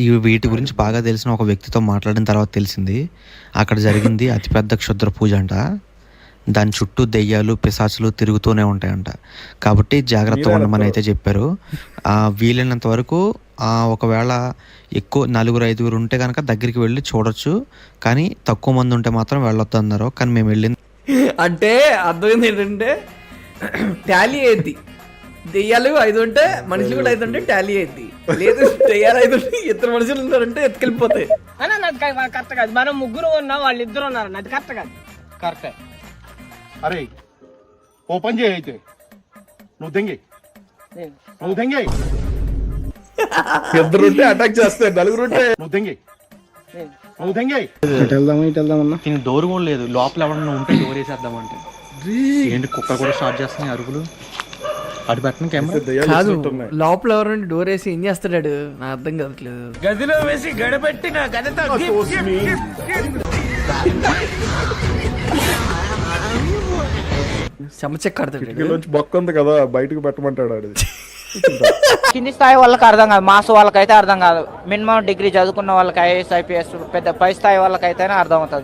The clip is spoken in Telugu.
ఈ వీటి గురించి బాగా తెలిసిన ఒక వ్యక్తితో మాట్లాడిన తర్వాత తెలిసింది. అక్కడ జరిగింది అతిపెద్ద క్షుద్ర పూజ అంట. దాని చుట్టూ దెయ్యాలు, పిశాచులు తిరుగుతూనే ఉంటాయంట. కాబట్టి జాగ్రత్తగా ఉండమని అయితే చెప్పారు. వీలైనంత వరకు ఒకవేళ ఎక్కువ నలుగురు, ఐదుగురు ఉంటే కనుక దగ్గరికి వెళ్ళి చూడొచ్చు. కానీ తక్కువ మంది ఉంటే మాత్రం వెళ్ళొద్దు అన్నారు. కానీ మేము వెళ్ళింది అంటే అర్థమైంది ఏంటంటే టాలీ అయ్యిద్ది. దెయ్యాలు 5 ఉంటే మనుషులు కూడా 5 ఉంటే టాలీ అయ్యిద్ది. లేదు దెయ్యాలు 5 ఉంటే ఇద్దరు మనుషులు ఉన్నారంటే ఎత్తుకెళ్ళిపోతాయి. కరెక్ట్ కాదు. మనం ముగ్గురు ఉన్నాం, వాళ్ళు 2 ఉన్నారు. అది కరెక్ట్ కాదు. కరెక్టే. అరే ఓపెన్ చేయి అయితే నువ్వు దెంగి ఇద్దరు ఉంటే అటాక్ చేస్తారు, నలుగురు ఉంటే నువ్వు దెంగి దీనికి డోర్ కూడా లేదు. లోపల ఎవరన్నా ఉంటే డోర్ వేసేద్దామంటే ఏంటి కుక్కలు కూడా స్టార్ట్ చేస్తున్నాయి అరుగులు. అటు పెట్టిన కెమెరా కాదు, లోపల ఎవరంటే డోర్ వేసి ఏం చేస్తాడు నాకు అర్థం కావట్లేదు. గదిలో వేసి గడపెట్టిన గదతో చెమచెక్కడతాడు. బొక్క ఉంది కదా బయటకు పెట్టమంటాడు అది. కింది స్థాయి వాళ్ళకి అర్థం కాదు, మాస్ వాళ్ళకైతే అర్థం కాదు. మినిమం డిగ్రీ చదువుకున్న వాళ్ళకి, ఐఏఎస్, ఐపీఎస్, పెద్ద పై స్థాయి వాళ్ళకైతేనే అర్థం అవుతుంది.